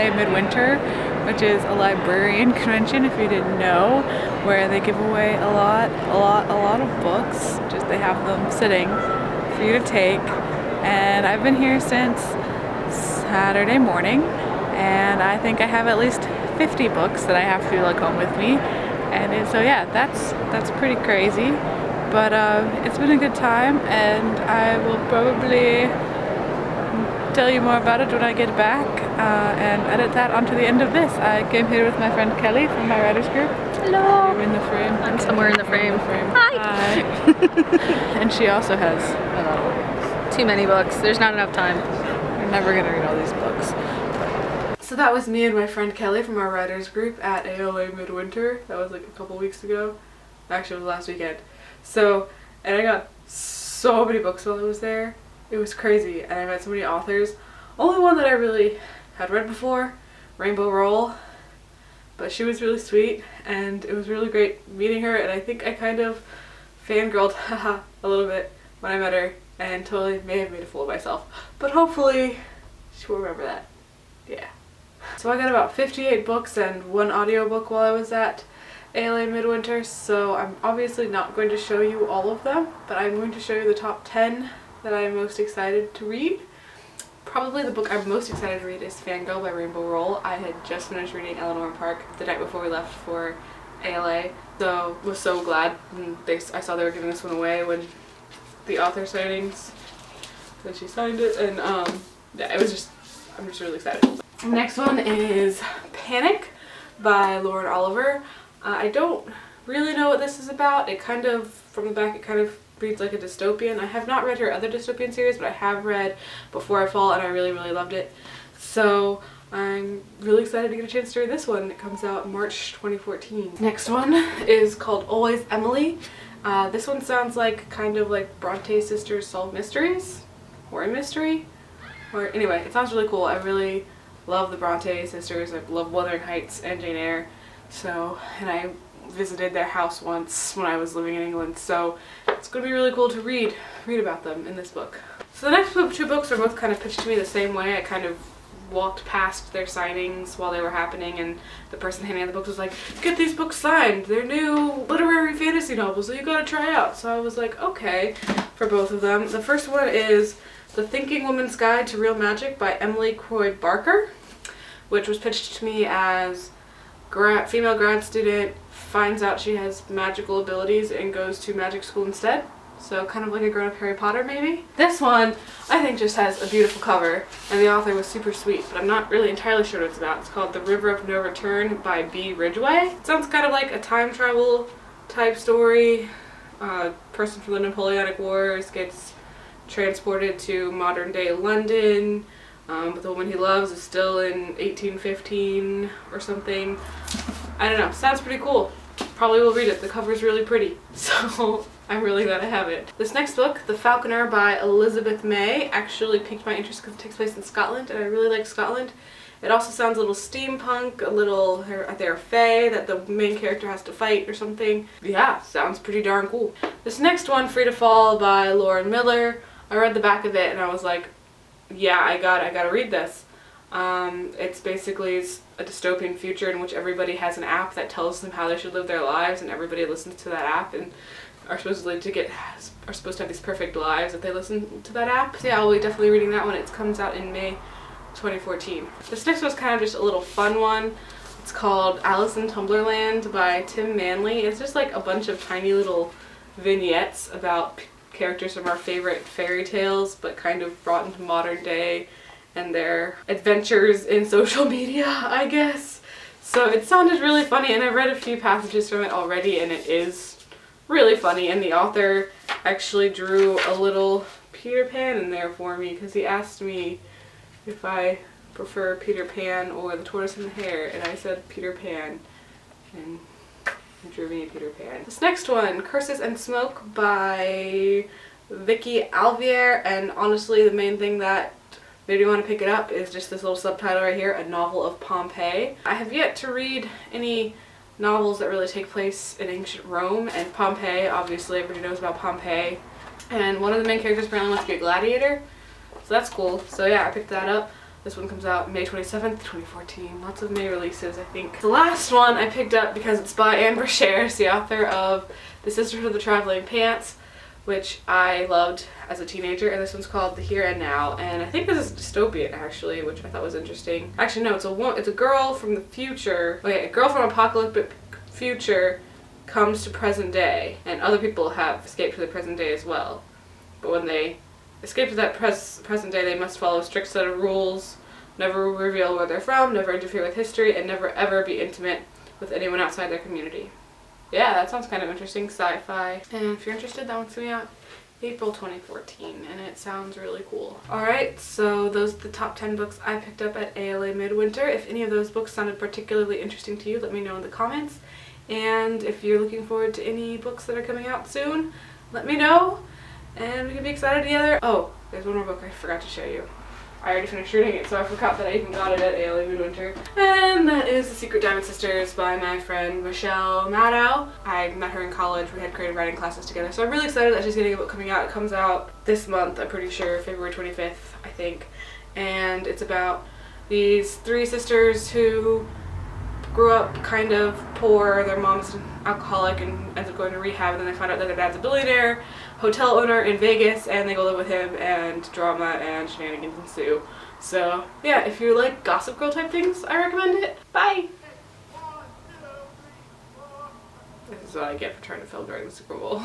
LA Midwinter, which is a librarian convention, if you didn't know, where they give away a lot of books. Just they have them sitting for you to take. And I've been here since Saturday morning, and I think I have at least 50 books that I have to lug home with me. And so yeah, that's pretty crazy. But it's been a good time, and I will probably tell you more about it when I get back and edit that onto the end of this. I came here with my friend Kelly from my writers group. Hello! You're in the frame. I'm somewhere in the frame. Hi! And she also has a lot of books. Too many books. There's not enough time. We're never gonna read all these books. So that was me and my friend Kelly from our writers group at ALA Midwinter. That was like a couple weeks ago. Actually, it was last weekend. So, and I got so many books while I was there. It was crazy, and I met so many authors. Only one that I really had read before, Rowell, but she was really sweet, and it was really great meeting her, and I think I kind of fangirled a little bit when I met her, and totally may have made a fool of myself. But hopefully she will remember that. Yeah. So I got about 58 books and 1 audiobook while I was at ALA Midwinter, so I'm obviously not going to show you all of them, but I'm going to show you the top 10 that I'm most excited to read. Probably the book I'm most excited to read is Fangirl by Rowell. I had just finished reading Eleanor Park the night before we left for ALA, so was so glad I saw they were giving this one away when the author signings, when she signed it, and yeah, I'm just really excited. The next one is Panic by Lauren Oliver. I don't really know what this is about. It kind of, from the back, it kind of reads like a dystopian. I have not read her other dystopian series, but I have read Before I Fall, and I really loved it. So I'm really excited to get a chance to read this one. It comes out March 2014. Next one is called Always Emily. This one sounds like kind of like Bronte Sisters Solve Mysteries, or a mystery, or anyway, it sounds really cool. I really love the Bronte sisters. I love Wuthering Heights and Jane Eyre. So, and I visited their house once when I was living in England, so it's going to be really cool to read about them in this book. So the next 2 books are both kind of pitched to me the same way. I kind of walked past their signings while they were happening, and the person handing out the books was like, get these books signed, they're new literary fantasy novels that you gotta try out. So I was like, okay, for both of them. The first one is The Thinking Woman's Guide to Real Magic by Emily Croy Barker, which was pitched to me as female grad student finds out she has magical abilities and goes to magic school instead. So kind of like a grown-up Harry Potter maybe. This one I think just has a beautiful cover, and the author was super sweet, but I'm not really entirely sure what it's about. It's called The River of No Return by B. Ridgway. It sounds kind of like a time travel type story. Person from the Napoleonic Wars gets transported to modern day London, but the woman he loves is still in 1815 or something. I don't know, sounds pretty cool. Probably will read it. The cover's really pretty, so I'm really glad I have it. This next book, The Falconer by Elizabeth May, actually piqued my interest because it takes place in Scotland, and I really like Scotland. It also sounds a little steampunk, a little, they're fae that the main character has to fight or something. Yeah, sounds pretty darn cool. This next one, Free to Fall by Lauren Miller, I read the back of it and I was like, yeah, I gotta read this. It's basically a dystopian future in which everybody has an app that tells them how they should live their lives, and everybody listens to that app and are supposed to have these perfect lives if they listen to that app. So yeah, I'll be definitely reading that one. It comes out in May 2014. This next one's kind of just a little fun one. It's called Alice in Tumblrland by Tim Manley. It's just like a bunch of tiny little vignettes about characters from our favorite fairy tales, but kind of brought into modern day and their adventures in social media, I guess. So it sounded really funny, and I read a few passages from it already, and it is really funny, and the author actually drew a little Peter Pan in there for me because he asked me if I prefer Peter Pan or the Tortoise and the Hare, and I said Peter Pan, and he drew me a Peter Pan. This next one, Curses and Smoke by Vicky Alvear, and honestly the main thing that made me want to pick it up is just this little subtitle right here, A Novel of Pompeii. I have yet to read any novels that really take place in ancient Rome, and Pompeii, obviously everybody knows about Pompeii, and one of the main characters apparently wants to be a gladiator, so that's cool. So yeah, I picked that up. This one comes out May 27th, 2014. Lots of May releases, I think. The last one I picked up because it's by Ann Brashares, the author of The Sisters of the Traveling Pants, which I loved as a teenager, and this one's called The Here and Now, and I think this is dystopian actually, which I thought was interesting. Actually no, it's a girl from the future. Okay, a girl from apocalyptic future comes to present day, and other people have escaped to the present day as well. But when they escape to that present day, they must follow a strict set of rules, never reveal where they're from, never interfere with history, and never ever be intimate with anyone outside their community. Yeah, that sounds kind of interesting, sci-fi. And if you're interested, that one's coming out April 2014, and it sounds really cool. Alright, so those are the top 10 books I picked up at ALA Midwinter. If any of those books sounded particularly interesting to you, let me know in the comments. And if you're looking forward to any books that are coming out soon, let me know, and we can be excited together. Oh, there's one more book I forgot to show you. I already finished reading it, so I forgot that I even got it at ALA Midwinter. And that is The Secret Diamond Sisters by my friend Madow. I met her in college. We had creative writing classes together, so I'm really excited that she's getting a book coming out. It comes out this month, I'm pretty sure, February 25th, I think. And it's about these three sisters who grew up kind of poor. Their mom's an alcoholic and ends up going to rehab, and then they find out that their dad's a billionaire hotel owner in Vegas, and they go live with him, and drama and shenanigans ensue. So yeah, if you like Gossip Girl type things, I recommend it. Bye! This is what I get for trying to film during the Super Bowl.